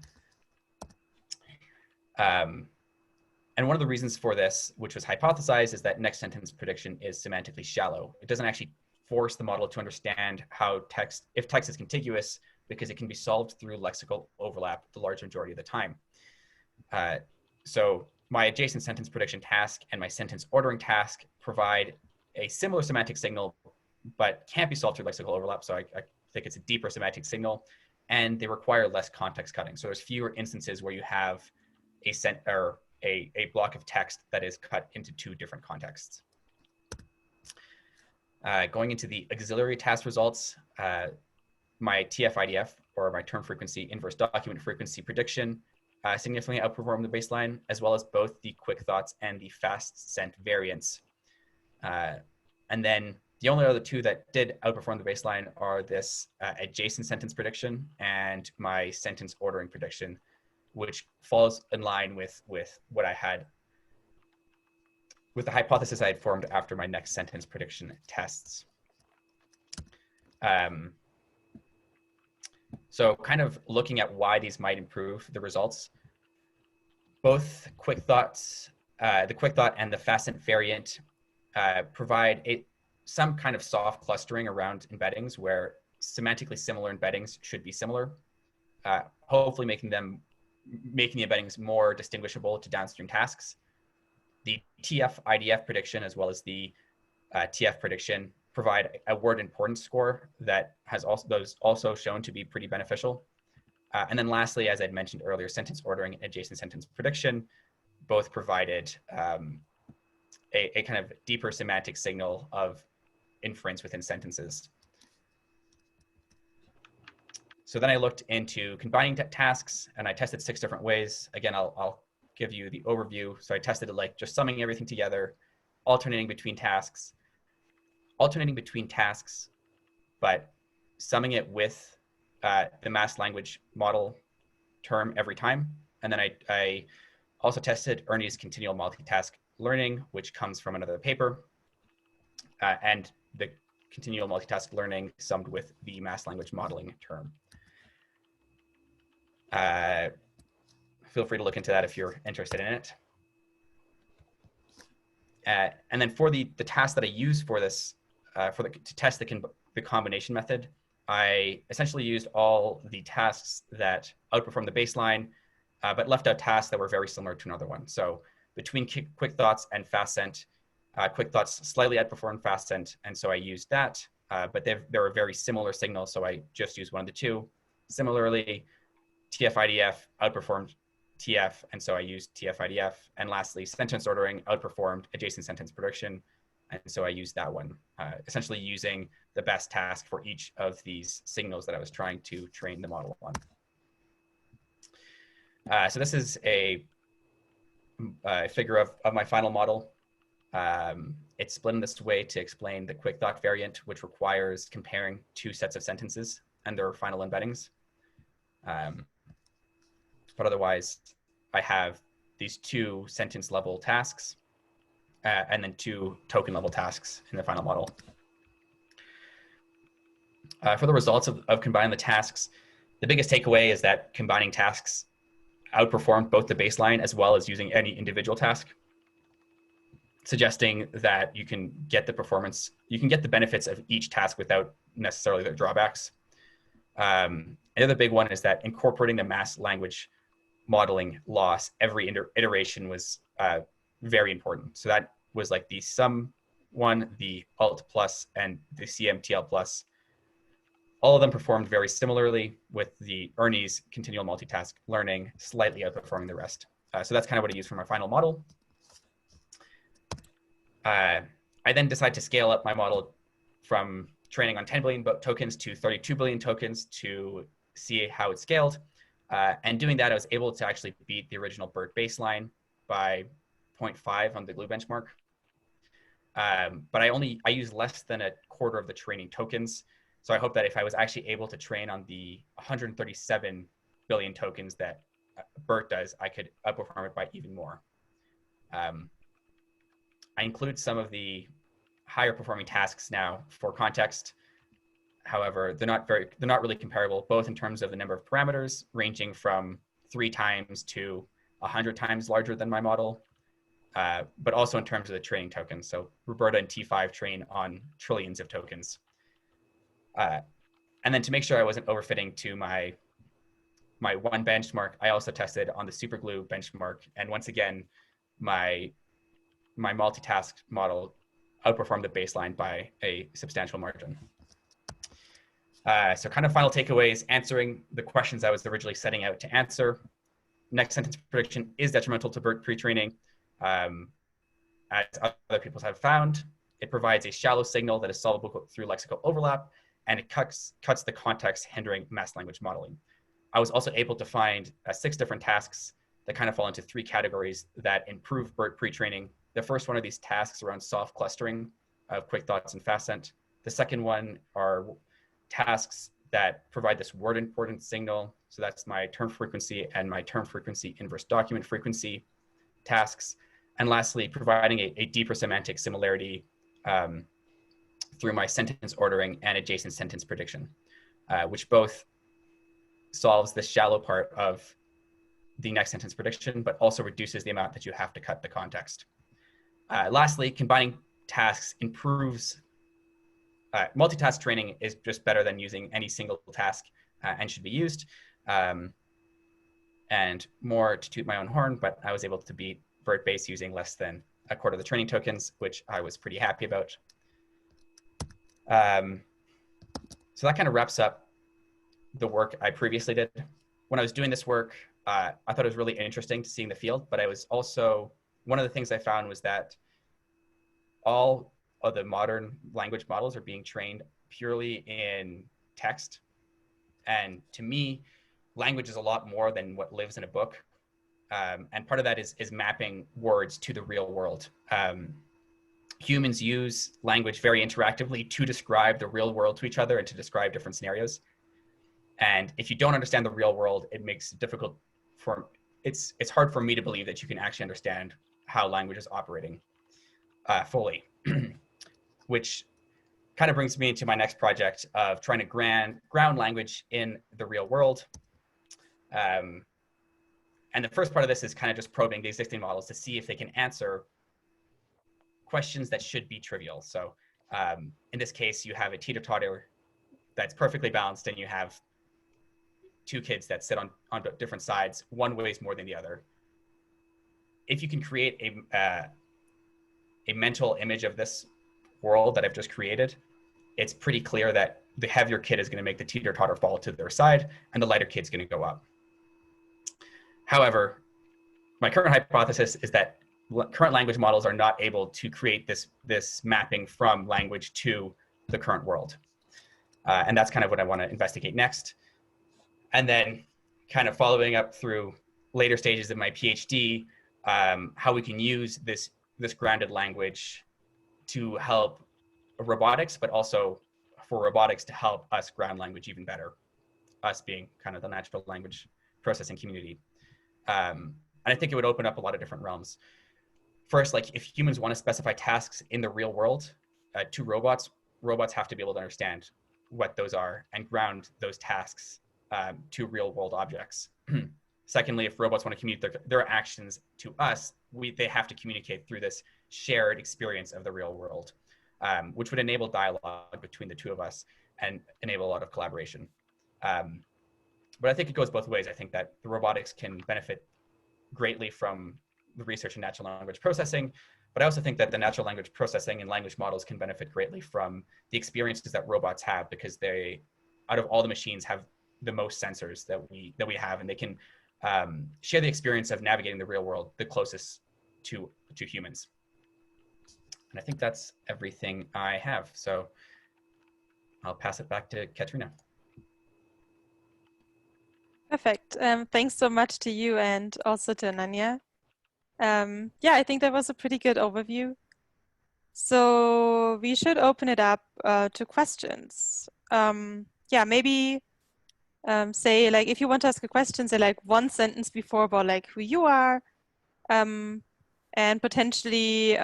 And one of the reasons for this, which was hypothesized, is that next sentence prediction is semantically shallow. It doesn't actually force the model to understand how if text is contiguous, because it can be solved through lexical overlap the large majority of the time. So my adjacent sentence prediction task and my sentence ordering task provide a similar semantic signal, but can't be solved through lexical overlap. So I think it's a deeper semantic signal, and they require less context cutting. So there's fewer instances where you have a block of text that is cut into 2 different contexts. Going into the auxiliary task results, my TF-IDF, or my term frequency inverse document frequency prediction, significantly outperformed the baseline, as well as both the quick thoughts and the fast sent variants. And then the only other 2 that did outperform the baseline are this adjacent sentence prediction and my sentence ordering prediction, which falls in line with what I had, with the hypothesis I had formed after my next sentence prediction tests. So kind of looking at why these might improve the results, both quick thoughts, the quick thought and the fast sent variant provide some kind of soft clustering around embeddings where semantically similar embeddings should be similar, hopefully making the embeddings more distinguishable to downstream tasks. The TF-IDF prediction, as well as the TF prediction, provide a word importance score that has also shown to be pretty beneficial. And then lastly, as I'd mentioned earlier, sentence ordering and adjacent sentence prediction both provided a kind of deeper semantic signal of inference within sentences. So then I looked into combining tasks, and I tested 6 different ways. Again, I'll give you the overview. So I tested it like just summing everything together, alternating between tasks, but summing it with the mass language model term every time. And then I also tested Ernie's continual multitask learning, which comes from another paper, and the continual multitask learning summed with the mass language modeling term. Feel free to look into that if you're interested in it. And then for the task that I used for this, to test the combination method, I essentially used all the tasks that outperformed the baseline, but left out tasks that were very similar to another one. So between quick thoughts and fast sent, quick thoughts slightly outperformed fast sent, and so I used that. But there were very similar signals, so I just used one of the two. Similarly, TF-IDF outperformed TF, and so I used TF-IDF. And lastly, sentence ordering outperformed adjacent sentence prediction, and so I used that one, essentially using the best task for each of these signals that I was trying to train the model on. So this is a figure of my final model. It's split in this way to explain the quick thought variant, which requires comparing 2 sets of sentences and their final embeddings. But otherwise, I have these 2 sentence level tasks and then 2 token level tasks in the final model. For the results of combining the tasks, the biggest takeaway is that combining tasks outperformed both the baseline as well as using any individual task, suggesting that you can get the performance, you can get the benefits of each task without necessarily their drawbacks. Another big one is that incorporating the mass language modeling loss every iteration was very important. So that was like the sum one, the alt plus, and the CMTL plus. All of them performed very similarly, with the Ernie's continual multitask learning slightly outperforming the rest. So that's kind of what I used for my final model. I then decided to scale up my model from training on 10 billion tokens to 32 billion tokens to see how it scaled. And doing that, I was able to actually beat the original BERT baseline by 0.5 on the glue benchmark. But I used less than a quarter of the training tokens. So I hope that if I was actually able to train on the 137 billion tokens that BERT does, I could outperform it by even more. I include some of the higher performing tasks now for context. However, they're not really comparable, both in terms of the number of parameters, ranging from 3 times to 100 times larger than my model, but also in terms of the training tokens. So Roberta and T5 train on trillions of tokens. And then to make sure I wasn't overfitting to my one benchmark, I also tested on the superglue benchmark. And once again, my multitask model outperformed the baseline by a substantial margin. So kind of final takeaways, answering the questions I was originally setting out to answer. Next sentence prediction is detrimental to BERT pre-training. As other people have found, it provides a shallow signal that is solvable through lexical overlap, and it cuts the context, hindering mass language modeling. I was also able to find 6 different tasks that kind of fall into 3 categories that improve BERT pre-training. The first one of these tasks around soft clustering of quick thoughts and fast sent. The second one are tasks that provide this word importance signal. So that's my term frequency and my term frequency inverse document frequency tasks. And lastly, providing a deeper semantic similarity through my sentence ordering and adjacent sentence prediction, which both solves the shallow part of the next sentence prediction, but also reduces the amount that you have to cut the context. Lastly, combining tasks improves, multitask training is just better than using any single task and should be used. And more to toot my own horn, but I was able to beat BERT base using less than a quarter of the training tokens, which I was pretty happy about. So that kind of wraps up the work I previously did. When I was doing this work, I thought it was really interesting to seeing the field, but I was also, one of the things I found was that all of the modern language models are being trained purely in text. And to me, language is a lot more than what lives in a book. And part of that is mapping words to the real world. Humans use language very interactively to describe the real world to each other and to describe different scenarios. And if you don't understand the real world, it makes it difficult for, it's hard for me to believe that you can actually understand how language is operating fully, which kind of brings me into my next project of trying to ground language in the real world. And the first part of this is kind of just probing the existing models to see if they can answer questions that should be trivial. So in this case, you have a teeter-totter that's perfectly balanced, and you have two kids that sit on different sides. One weighs more than the other. If you can create a mental image of this world that I've just created, it's pretty clear that the heavier kid is going to make the teeter-totter fall to their side, and the lighter kid's going to go up. However, my current hypothesis is that current language models are not able to create this mapping from language to the current world. And that's kind of what I want to investigate next. And then kind of following up through later stages of my PhD, how we can use this grounded language to help robotics, but also for robotics to help us ground language even better, us being kind of the natural language processing community. And I think it would open up a lot of different realms. First, like if humans want to specify tasks in the real world to robots have to be able to understand what those are and ground those tasks to real world objects. Secondly, if robots want to communicate their actions to us, they have to communicate through this shared experience of the real world, which would enable dialogue between the two of us and enable a lot of collaboration. But I think it goes both ways. I think that the robotics can benefit greatly from the research in natural language processing, but I also think that the natural language processing and language models can benefit greatly from the experiences that robots have, because they, out of all the machines, have the most sensors that we have, and they can share the experience of navigating the real world the closest to humans. And I think that's everything I have. So I'll pass it back to Katrina. Perfect. Thanks so much to you and also to Ananya. Yeah, I think that was a pretty good overview. So we should open it up to questions. Yeah, maybe say like if you want to ask a question, say like one sentence before about like who you are, and potentially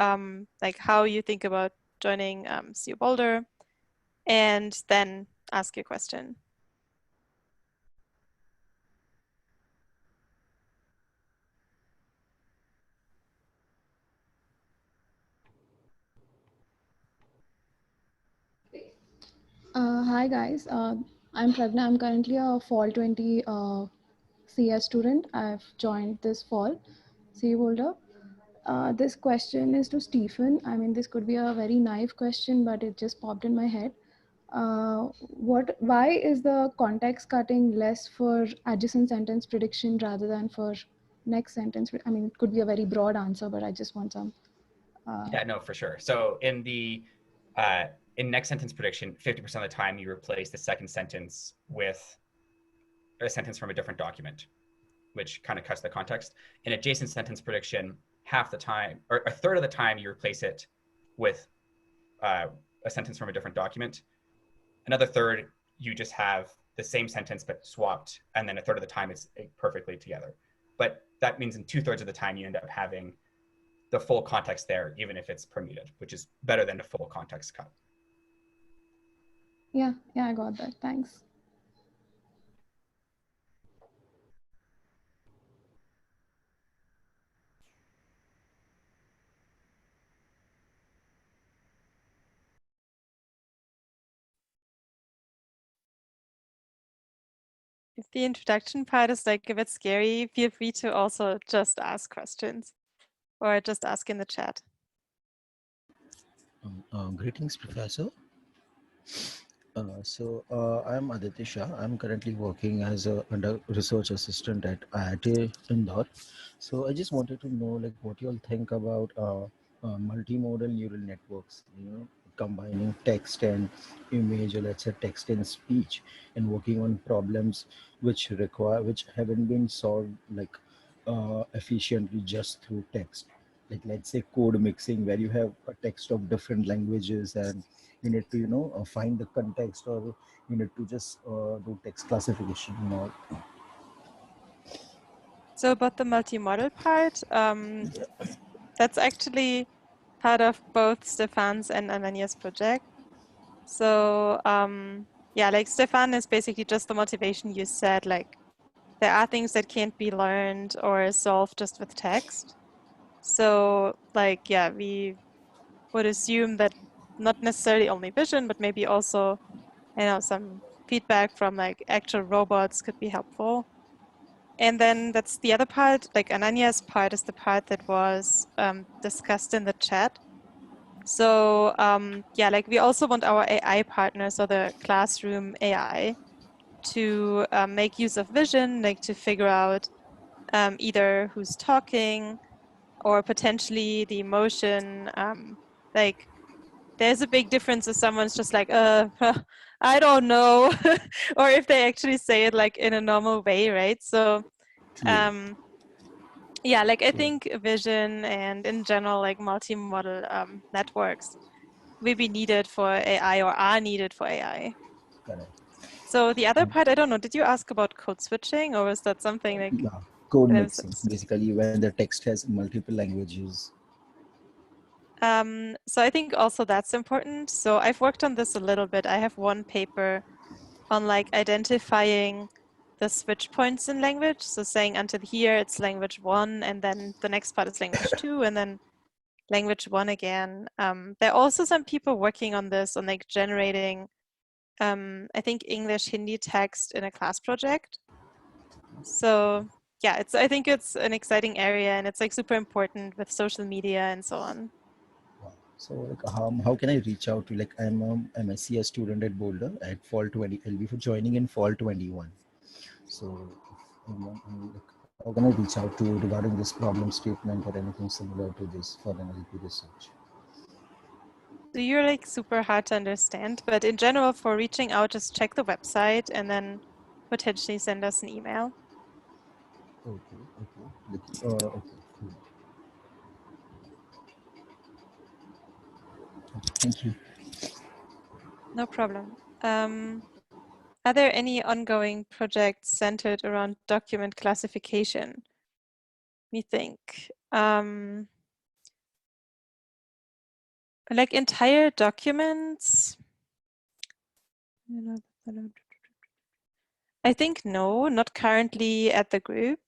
like how you think about joining CU Boulder, and then ask your question. Hi guys, I'm Pragna. I'm currently a Fall 20 CS student. I've joined this fall CU Boulder. This question is to Stephen. I mean, this could be a very naive question, but it just popped in my head. Why is the context cutting less for adjacent sentence prediction rather than for next sentence? I mean, it could be a very broad answer, but I just want some. Yeah, no, for sure. So in next sentence prediction, 50% of the time you replace the second sentence with a sentence from a different document, which kind of cuts the context. In adjacent sentence prediction, half the time, or a third of the time, you replace it with a sentence from a different document. Another third, you just have the same sentence but swapped, and then a third of the time it's perfectly together. But that means in 2/3 of the time you end up having the full context there, even if it's permuted, which is better than a full context cut. Yeah, I got that. Thanks. If the introduction part is like a bit scary, feel free to also just ask questions or just ask in the chat. Greetings, Professor. I'm Aditya Shah. I'm currently working as a under research assistant at IIT Indore. So I just wanted to know, like, what you all think about multimodal neural networks. Combining text and image, or let's say text and speech, and working on problems which haven't been solved like efficiently just through text. Like, let's say code mixing, where you have a text of different languages and you need to find the context, or you need to just do text classification So about the multi-modal part, that's actually part of both Stefan's and Anania's project. So yeah, like Stefan is basically just the motivation you said, like there are things that can't be learned or solved just with text. So like, yeah, we would assume that not necessarily only vision, but maybe also, some feedback from like actual robots could be helpful. And then that's the other part, like Anania's part is the part that was discussed in the chat. So yeah, like we also want our AI partners, or the classroom AI, to make use of vision, like to figure out either who's talking or potentially the emotion. Like there's a big difference if someone's just like, I don't know, or if they actually say it like in a normal way, right? So yeah, like I think vision and in general, like multimodal networks will be needed for AI, or are needed for AI. Correct. So the other part, I don't know, did you ask about code switching, or was that something like code that I was mixing, basically when the text has multiple languages? So I think also that's important. So I've worked on this a little bit. I have one paper on like identifying the switch points in language. So saying until here it's language 1, and then the next part is language 2, and then language 1 again. There are also some people working on this, on like generating, I think English Hindi text in a class project. So yeah, I think it's an exciting area, and it's like super important with social media and so on. So like how can I reach out to, like, I'm a MSc student at Boulder at fall 20. I'll be joining in fall 21. So how can I reach out to regarding this problem statement or anything similar to this for NLP research? So you're like super hard to understand, but in general, for reaching out, just check the website and then potentially send us an email. Okay. Okay, cool. Thank you. No problem. Are there any ongoing projects centered around document classification? Let me think. Like entire documents? I think no, not currently at the group.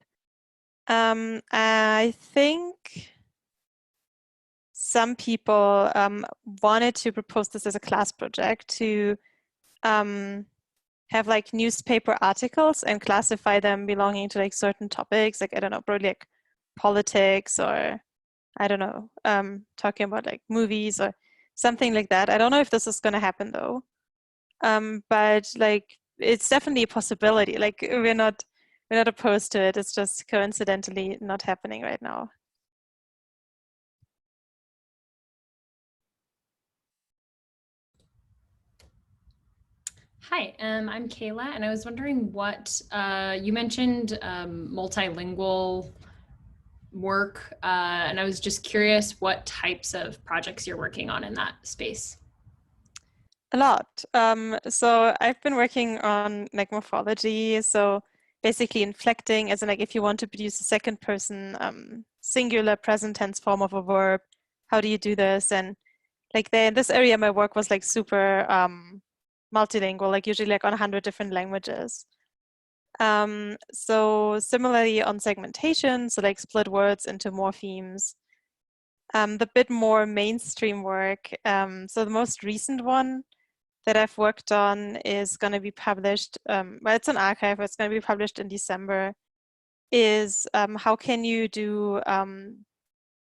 I think some people wanted to propose this as a class project to have like newspaper articles and classify them belonging to like certain topics, like I don't know, probably like politics, or I don't know, talking about like movies or something like that. I don't know if this is going to happen though, but like it's definitely a possibility. Like we're not opposed to it. It's just coincidentally not happening right now. Hi, I'm Kayla, and I was wondering what you mentioned multilingual work, and I was just curious what types of projects you're working on in that space. A lot. So I've been working on like morphology. So basically inflecting, as in like if you want to produce a second person singular present tense form of a verb, how do you do this? And like in this area, my work was like super multilingual, like usually like on 100 different languages. So similarly on segmentation, so like split words into morphemes. The bit more mainstream work, so the most recent one that I've worked on is going to be published, well, it's an archive, it's going to be published in December, is how can you do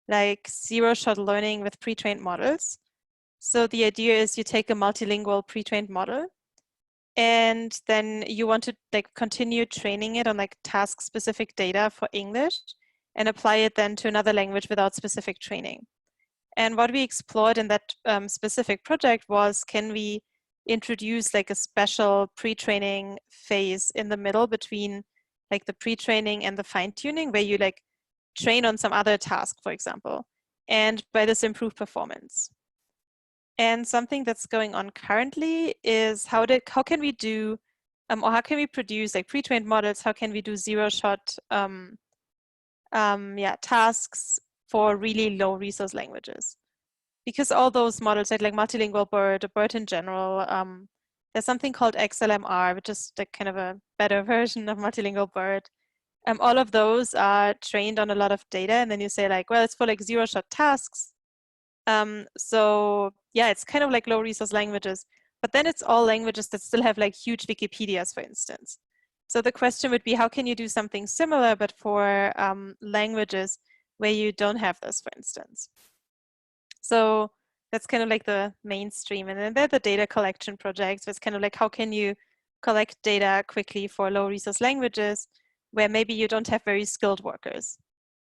like zero-shot learning with pre-trained models. So the idea is you take a multilingual pre-trained model, and then you want to like continue training it on like task-specific data for English and apply it then to another language without specific training. And what we explored in that specific project was, can we introduce like a special pre-training phase in the middle between like the pre-training and the fine-tuning, where you like train on some other task, for example, and by this improve performance. And something that's going on currently is how can we do, or how can we produce like pre-trained models? How can we do zero-shot tasks for really low resource languages? Because all those models, like multilingual BERT, or BERT in general, there's something called XLMR, which is like kind of a better version of multilingual BERT. All of those are trained on a lot of data, and then you say like, well, it's for like zero-shot tasks. So yeah, it's kind of like low resource languages, but then it's all languages that still have like huge Wikipedias, for instance. So the question would be, how can you do something similar, but for languages where you don't have this, for instance? So that's kind of like the mainstream. And then there are the data collection projects. It's kind of like, how can you collect data quickly for low resource languages where maybe you don't have very skilled workers,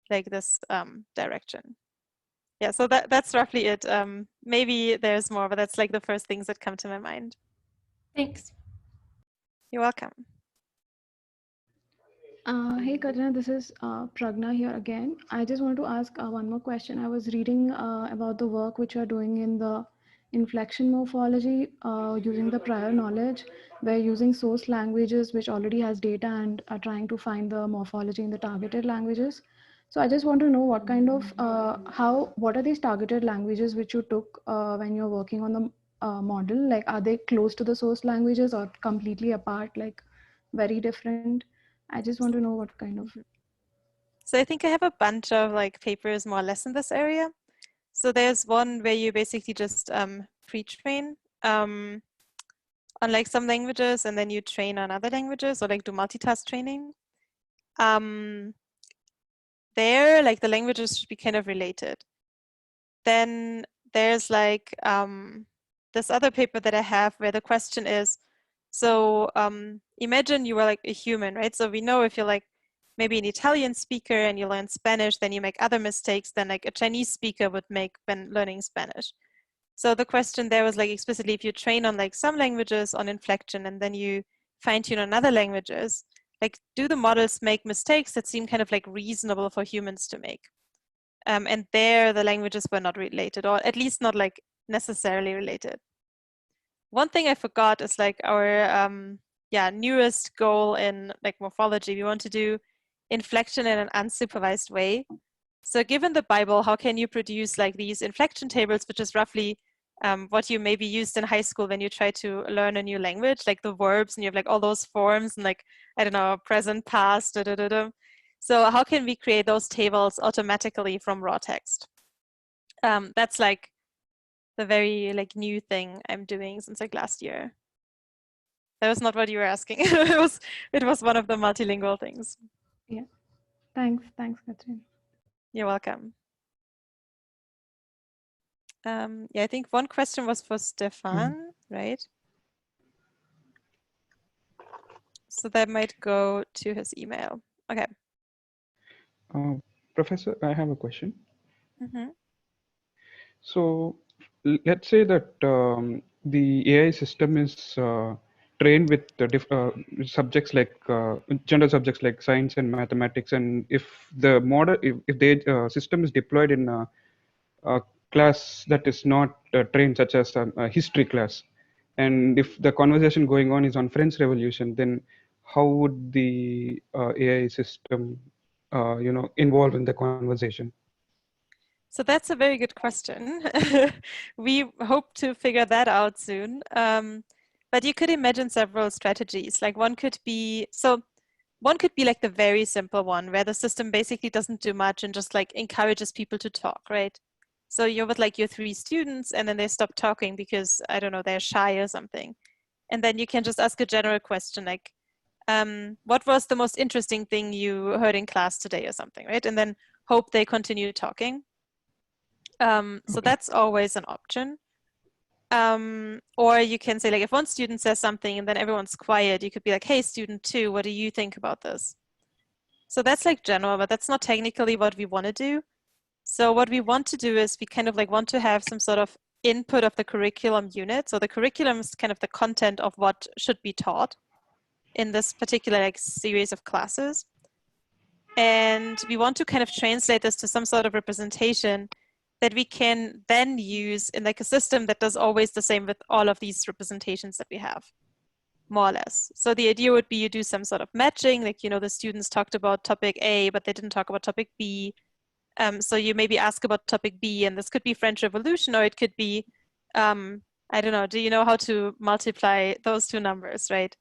like this direction. Yeah, so that's roughly it. Maybe there's more, but that's like the first things that come to my mind. Thanks. You're welcome. Hey Katrina, this is Pragna here again. I just wanted to ask one more question. I was reading about the work which you are doing in the inflection morphology using the prior knowledge. We're using source languages which already has data and are trying to find the morphology in the targeted languages. So I just want to know what kind of, what are these targeted languages which you took when you're working on the model? Like, are they close to the source languages or completely apart, like very different? I just want to know what kind of. So I think I have a bunch of like papers more or less in this area. So there's one where you basically just pre-train on like some languages, and then you train on other languages, or like do multitask training. There, like the languages should be kind of related. Then there's like this other paper that I have where the question is, so imagine you were like a human, right? So we know if you're like maybe an Italian speaker and you learn Spanish, then you make other mistakes than like a Chinese speaker would make when learning Spanish. So the question there was like explicitly, if you train on like some languages on inflection and then you fine tune on other languages, like do the models make mistakes that seem kind of like reasonable for humans to make? And there the languages were not related, or at least not like necessarily related. One thing I forgot is like our newest goal in like morphology. We want to do inflection in an unsupervised way. So given the Bible, how can you produce like these inflection tables, which is roughly what you maybe used in high school when you try to learn a new language, like the verbs, and you have like all those forms and like, I don't know, present, past, da, da, da, da. So how can we create those tables automatically from raw text? That's like the very like new thing I'm doing since like last year. That was not what you were asking. it was one of the multilingual things. Yeah, thanks, Katrin. You're welcome. Yeah, I think one question was for Stefan, right? So that might go to his email. Okay. Professor, I have a question. Mm-hmm. So let's say that the AI system is trained with subjects like general subjects like science and mathematics, and if the model, if the system is deployed in a class that is not trained, such as a history class, and if the conversation going on is on French Revolution, then how would the AI system, involve in the conversation? So that's a very good question. We hope to figure that out soon. But you could imagine several strategies. Like one could be like the very simple one where the system basically doesn't do much and just like encourages people to talk, right? So you're with like your 3 students and then they stop talking because, I don't know, they're shy or something. And then you can just ask a general question like, what was the most interesting thing you heard in class today or something, right? And then hope they continue talking. So that's always an option. Or you can say, like, if one student says something and then everyone's quiet, you could be like, hey, student 2, what do you think about this? So that's like general, but that's not technically what we want to do. So what we want to do is we kind of like want to have some sort of input of the curriculum unit. So the curriculum is kind of the content of what should be taught in this particular like series of classes. And we want to kind of translate this to some sort of representation that we can then use in like a system that does always the same with all of these representations that we have, more or less. So the idea would be you do some sort of matching, like, you know, the students talked about topic A, but they didn't talk about topic B. So you maybe ask about topic B, and this could be French Revolution, or it could be, I don't know, do you know how to multiply those two numbers, right?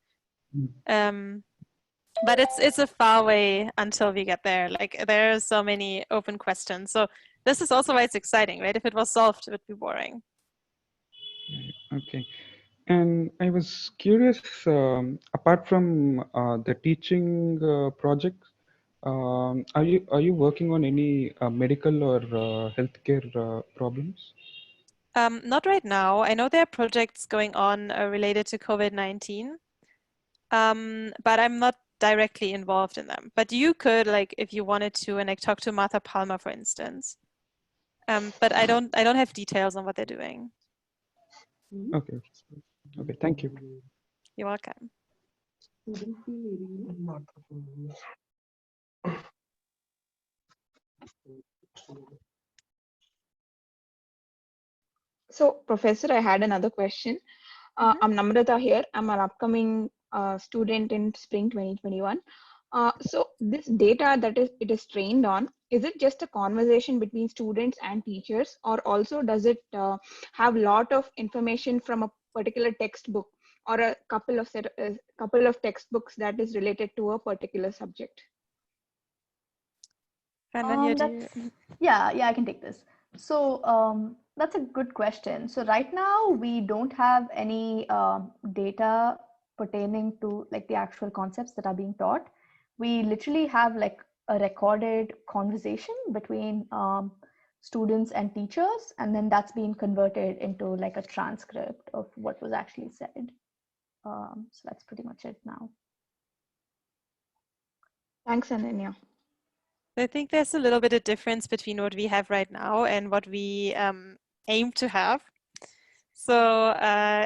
But it's a far way until we get there. Like, there are so many open questions. So this is also why it's exciting, right? If it was solved, it would be boring. Okay. And I was curious, apart from the teaching projects, are you working on any medical or healthcare problems? Not right now. I know there are projects going on related to COVID-19, but I'm not directly involved in them. But you could, like, if you wanted to, and like talk to Martha Palmer, for instance. But I don't have details on what they're doing. Okay. Okay. Thank you. You're welcome. So, Professor, I had another question. I'm Namrata here. I'm an upcoming student in spring 2021. So this data that it is trained on, is it just a conversation between students and teachers, or also does it have a lot of information from a particular textbook or a couple of textbooks that is related to a particular subject? Yeah, I can take this. So that's a good question. So right now we don't have any data pertaining to like the actual concepts that are being taught. We literally have like a recorded conversation between students and teachers, and then that's being converted into like a transcript of what was actually said. So that's pretty much it now. Thanks, Ananya. I think there's a little bit of difference between what we have right now and what we aim to have. So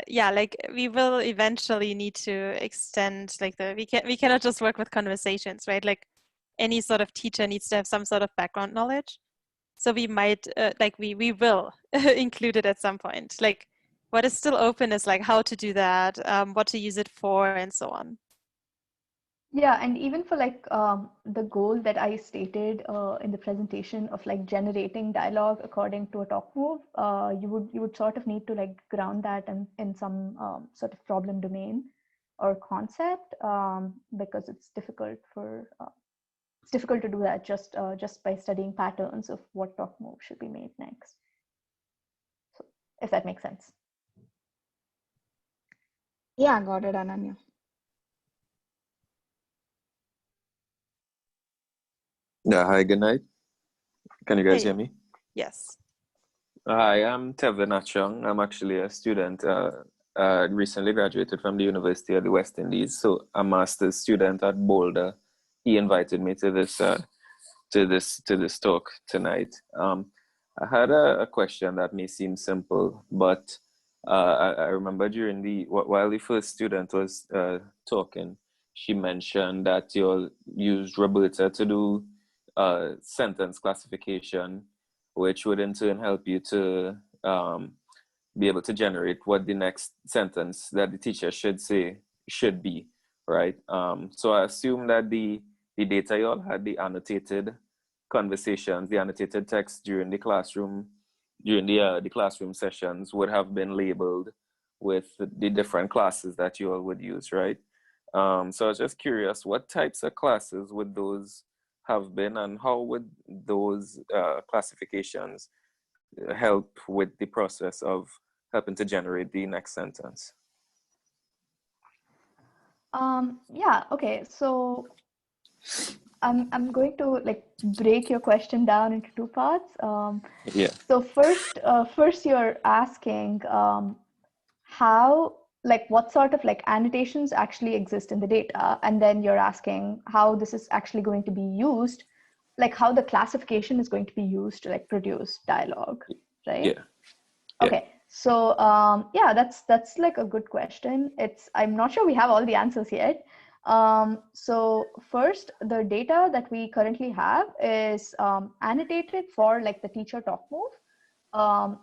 yeah, like we will eventually need to extend like we cannot just work with conversations, right? Like any sort of teacher needs to have some sort of background knowledge. So we might we will include it at some point. Like what is still open is like how to do that, what to use it for, and so on. Yeah, and even for like the goal that I stated in the presentation of like generating dialogue according to a talk move, you would sort of need to like ground that in some sort of problem domain or concept, because it's difficult to do that just by studying patterns of what talk move should be made next. So if that makes sense. Yeah, got it, Ananya. Yeah, hi, good night. Can you guys Hey. hear me? Yes. Hi, I'm Tevin Achong. I'm actually a student, recently graduated from the University of the West Indies. So I'm a master's student at Boulder. He invited me to this talk tonight. I had a question that may seem simple, but I remember while the first student was talking, she mentioned that you'll use Roberta to do sentence classification, which would in turn help you to be able to generate what the next sentence that the teacher should say should be, right? So I assume that the data you all had, the annotated conversations, the annotated text during the classroom sessions would have been labeled with the different classes that you all would use, right? So I was just curious, what types of classes would those have been, and how would those classifications help with the process of helping to generate the next sentence? Yeah, okay. So I'm going to like break your question down into two parts. Yeah. So first you're asking how, like what sort of like annotations actually exist in the data, and then you're asking how this is actually going to be used, like how the classification is going to be used to like produce dialogue, right? Yeah. Okay, so yeah, that's like a good question. I'm not sure we have all the answers yet. So first, the data that we currently have is annotated for like the teacher talk move,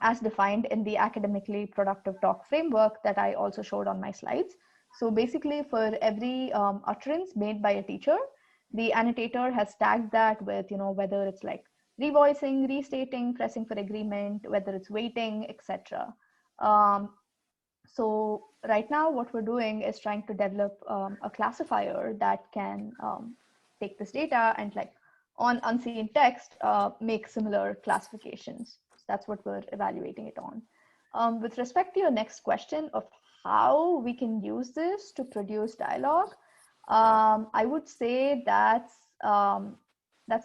as defined in the academically productive talk framework that I also showed on my slides. So basically, for every utterance made by a teacher, the annotator has tagged that with, whether it's like revoicing, restating, pressing for agreement, whether it's waiting, etc. So right now what we're doing is trying to develop a classifier that can take this data and like on unseen text, make similar classifications. So that's what we're evaluating it on. With respect to your next question of how we can use this to produce dialogue, I would say that's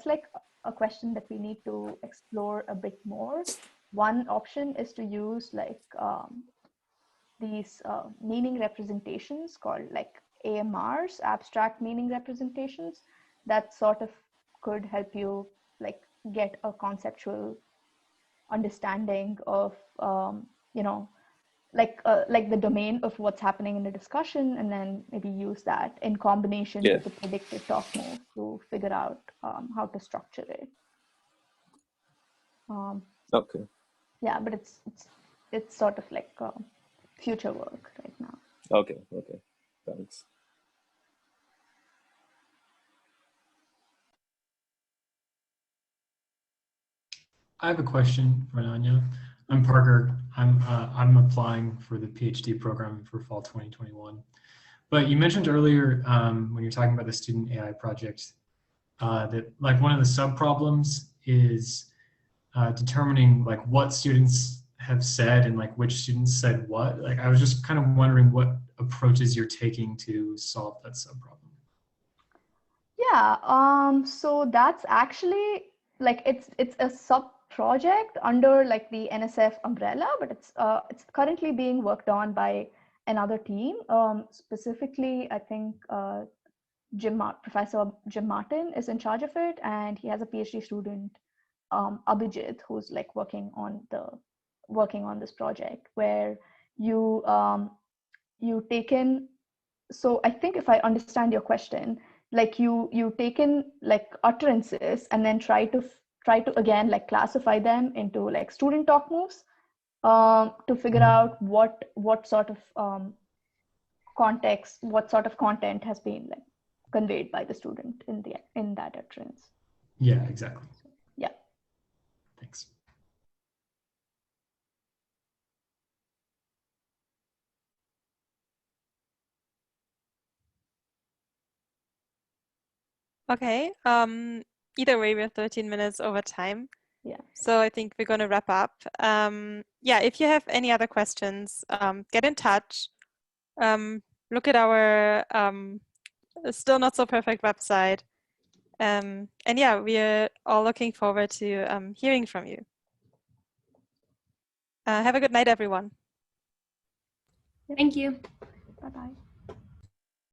like a question that we need to explore a bit more. One option is to use like these meaning representations called like AMRs, abstract meaning representations, that sort of could help you like get a conceptual understanding of like the domain of what's happening in the discussion, and then maybe use that in combination with the predicted talk move to figure out how to structure it. Okay. Yeah, but it's sort of like future work right now. Okay. Thanks. I have a question for Anya. I'm Parker. I'm applying for the PhD program for fall 2021. But you mentioned earlier when you're talking about the student AI project that like one of the sub problems is determining like what students have said and like which students said what. Like I was just kind of wondering what approaches you're taking to solve that sub problem. Yeah, so that's actually like it's a sub project under like the NSF umbrella, but it's currently being worked on by another team. Specifically, I think Professor Jim Martin is in charge of it, and he has a PhD student, Abhijit, who's like working on this project where you take in. So I think if I understand your question, like you take in like utterances and then try to again like classify them into like student talk moves, to figure out what sort of context, what sort of content has been like conveyed by the student in that utterance. Yeah, exactly. Yeah. Thanks. Okay. Either way, we have 13 minutes over time. Yeah. So I think we're going to wrap up. Yeah, if you have any other questions, get in touch. Look at our still not so perfect website. And yeah, we're all looking forward to hearing from you. Have a good night, everyone. Thank you. Bye-bye.